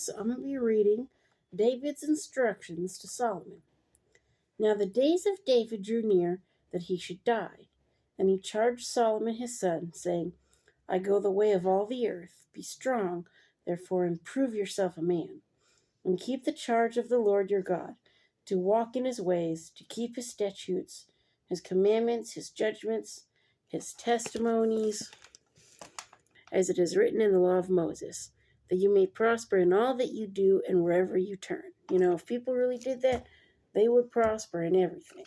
so I'm going to be reading David's instructions to Solomon. Now the days of David drew near that he should die, and he charged Solomon his son, saying, I go the way of all the earth. Be strong, therefore, and prove yourself a man, and keep the charge of the Lord your God, to walk in his ways, to keep his statutes, his commandments, his judgments, his testimonies, as it is written in the law of Moses, that you may prosper in all that you do and wherever you turn. If people really did that, they would prosper in everything.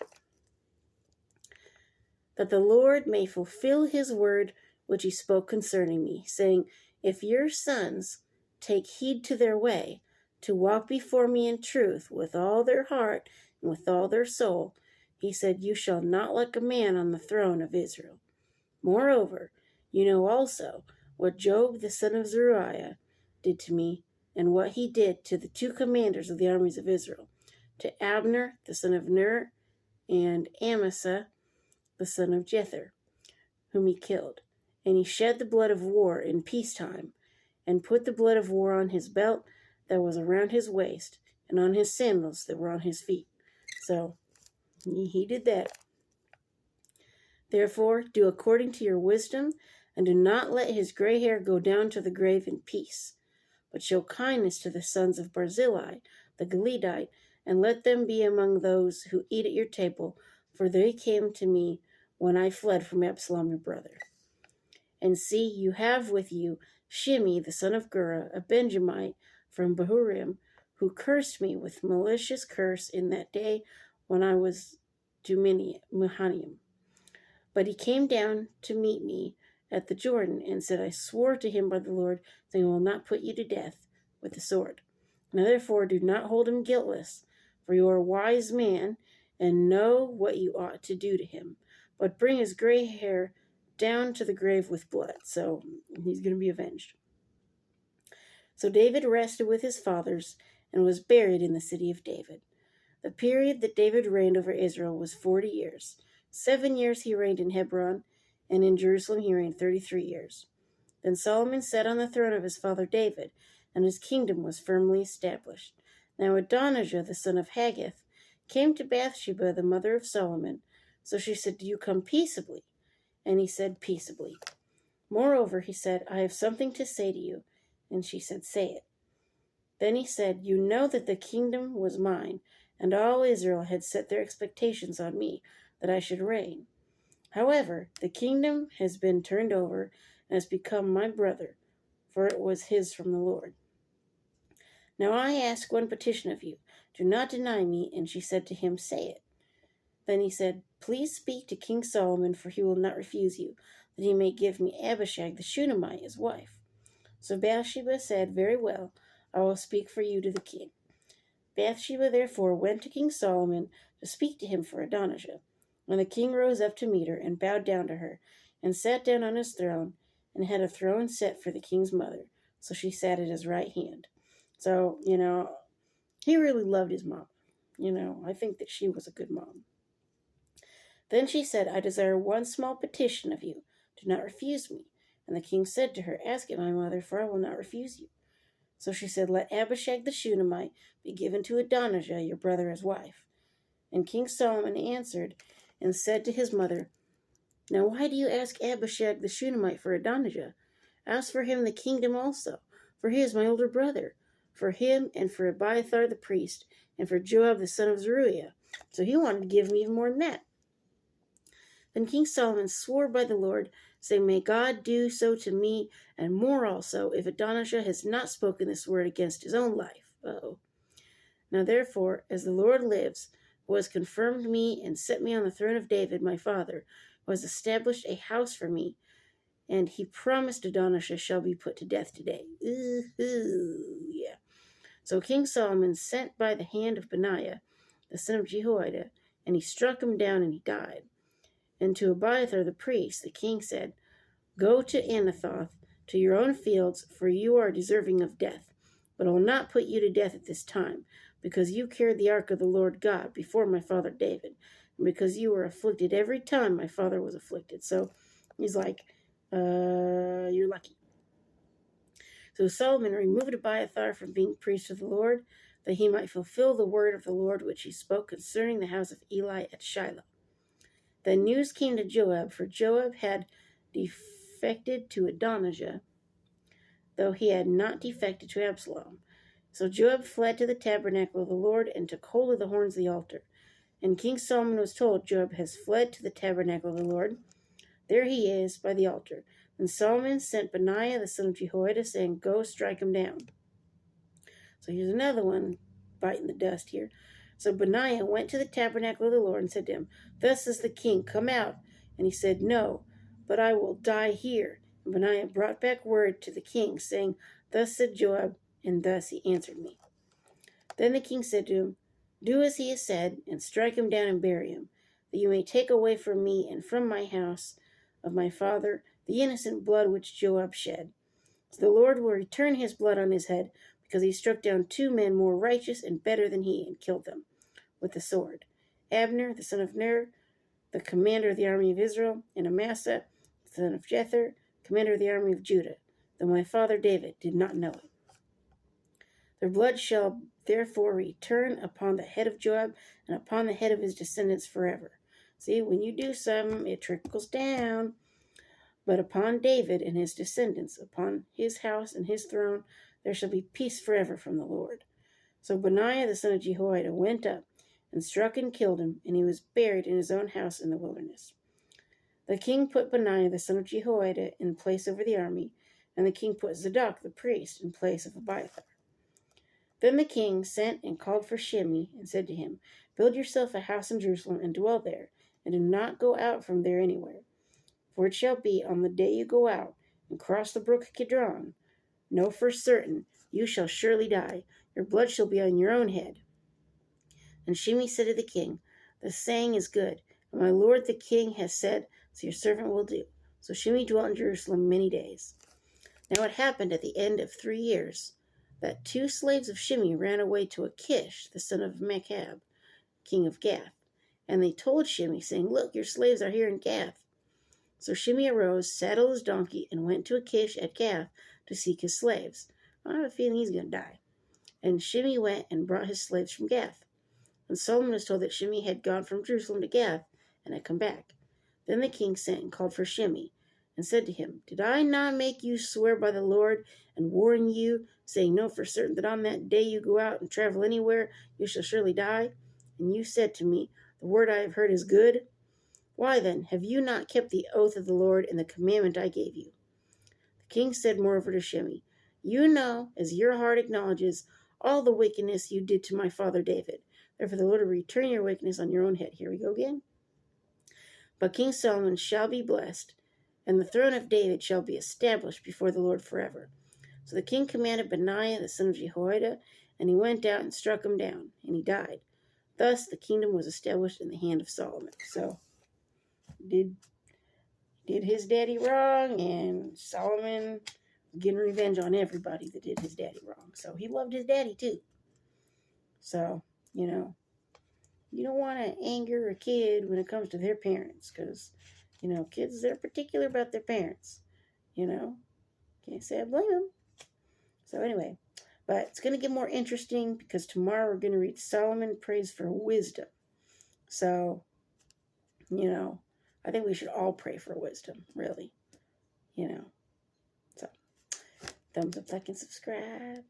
That the Lord may fulfill his word which he spoke concerning me, saying, if your sons take heed to their way, to walk before me in truth with all their heart and with all their soul, he said, you shall not lack a man on the throne of Israel. Moreover, you know also what Job the son of Zeruiah did to me, and what he did to the two commanders of the armies of Israel, to Abner the son of Ner, and Amasa the son of Jether, whom he killed. And he shed the blood of war in peacetime, and put the blood of war on his belt that was around his waist, and on his sandals that were on his feet. So he did that. Therefore, do according to your wisdom, and do not let his gray hair go down to the grave in peace, but show kindness to the sons of Barzillai, the Gileadite, and let them be among those who eat at your table, for they came to me when I fled from Absalom your brother. And see, you have with you Shimei the son of Gera, a Benjamite from Bahurim, who cursed me with malicious curse in that day when I was to Mahanaim. But he came down to meet me at the Jordan, and said, I swore to him by the Lord, that I will not put you to death with the sword. Now therefore do not hold him guiltless, for you are a wise man, and know what you ought to do to him. But bring his gray hair down to the grave with blood. So he's going to be avenged. So David rested with his fathers, and was buried in the city of David. The period that David reigned over Israel was 40 years. 7 years he reigned in Hebron, and in Jerusalem he reigned 33 years. Then Solomon sat on the throne of his father David, and his kingdom was firmly established. Now Adonijah, the son of Haggith, came to Bathsheba, the mother of Solomon. So she said, do you come peaceably? And he said, peaceably. Moreover, he said, I have something to say to you. And she said, say it. Then he said, you know that the kingdom was mine, and all Israel had set their expectations on me, that I should reign. However, the kingdom has been turned over, and has become my brother, for it was his from the Lord. Now I ask one petition of you. Do not deny me. And she said to him, say it. Then he said, please speak to King Solomon, for he will not refuse you, that he may give me Abishag the Shunammite his wife. So Bathsheba said, very well, I will speak for you to the king. Bathsheba therefore went to King Solomon to speak to him for Adonijah. And the king rose up to meet her, and bowed down to her, and sat down on his throne, and had a throne set for the king's mother. So she sat at his right hand. So, he really loved his mom. I think that she was a good mom. Then she said, I desire one small petition of you. Do not refuse me. And the king said to her, ask it, my mother, for I will not refuse you. So she said, let Abishag the Shunammite be given to Adonijah, your brother, as wife. And King Solomon answered and said to his mother, now why do you ask Abishag the Shunammite for Adonijah? Ask for him the kingdom also, for he is my older brother, for him and for Abiathar the priest, and for Joab the son of Zeruiah. So he wanted to give him even more than that. Then King Solomon swore by the Lord, saying, may God do so to me, and more also, if Adonijah has not spoken this word against his own life. Now therefore, as the Lord lives, who has confirmed me and set me on the throne of David, my father, who has established a house for me, and he promised Adonijah shall be put to death today. Yeah. So King Solomon sent by the hand of Benaiah, the son of Jehoiada, and he struck him down, and he died. And to Abiathar the priest, the king said, go to Anathoth, to your own fields, for you are deserving of death. But I will not put you to death at this time, because you carried the ark of the Lord God before my father David, and because you were afflicted every time my father was afflicted. So he's like, you're lucky. So Solomon removed Abiathar from being priest of the Lord, that he might fulfill the word of the Lord which he spoke concerning the house of Eli at Shiloh. Then news came to Joab, for Joab had defected to Adonijah, though he had not defected to Absalom. So Joab fled to the tabernacle of the Lord and took hold of the horns of the altar. And King Solomon was told, Joab has fled to the tabernacle of the Lord. There he is by the altar. And Solomon sent Benaiah the son of Jehoiada, saying, Go strike him down. So here's another one biting the dust here. So Benaiah went to the tabernacle of the Lord and said to him, Thus says the king, come out. And he said, No, but I will die here. And Benaiah brought back word to the king, saying, Thus said Joab, and thus he answered me. Then the king said to him, Do as he has said, and strike him down and bury him, that you may take away from me and from my house of my father the innocent blood which Joab shed. So the Lord will return his blood on his head, because he struck down 2 men more righteous and better than he, and killed them with the sword. Abner, the son of Ner, the commander of the army of Israel, and Amasa, the son of Jether, commander of the army of Judah, though my father David did not know it. Their blood shall therefore return upon the head of Joab and upon the head of his descendants forever. See, when you do something, it trickles down. But upon David and his descendants, upon his house and his throne, there shall be peace forever from the Lord. So Benaiah the son of Jehoiada went up and struck and killed him, and he was buried in his own house in the wilderness. The king put Benaiah the son of Jehoiada in place over the army, and the king put Zadok the priest in place of Abiathar. Then the king sent and called for Shimei, and said to him, Build yourself a house in Jerusalem, and dwell there, and do not go out from there anywhere. For it shall be on the day you go out, and cross the brook Kidron, know for certain, you shall surely die. Your blood shall be on your own head. And Shimei said to the king, The saying is good, and my lord the king has said, so your servant will do. So Shimei dwelt in Jerusalem many days. Now it happened at the end of 3 years, that 2 slaves of Shimei ran away to Achish, the son of Machab, king of Gath. And they told Shimei, saying, Look, your slaves are here in Gath. So Shimei arose, saddled his donkey, and went to Achish at Gath to seek his slaves. I have a feeling he's going to die. And Shimei went and brought his slaves from Gath. And Solomon was told that Shimei had gone from Jerusalem to Gath and had come back. Then the king sent and called for Shimei, and said to him, Did I not make you swear by the Lord and warn you, saying, Know for certain that on that day you go out and travel anywhere, you shall surely die? And you said to me, The word I have heard is good. Why then have you not kept the oath of the Lord and the commandment I gave you? The king said moreover to Shimei, You know, as your heart acknowledges, all the wickedness you did to my father David. Therefore the Lord will return your wickedness on your own head. Here we go again. But King Solomon shall be blessed, and the throne of David shall be established before the Lord forever. So the king commanded Benaiah the son of Jehoiada, and he went out and struck him down, and he died. Thus the kingdom was established in the hand of Solomon. So did his daddy wrong, and Solomon getting revenge on everybody that did his daddy wrong. So he loved his daddy too. So, you don't want to anger a kid when it comes to their parents, because, kids, they're particular about their parents. Can't say I blame them. So anyway, but it's going to get more interesting, because tomorrow we're going to read Solomon prays for wisdom. So, I think we should all pray for wisdom, really. So, thumbs up, like, and subscribe.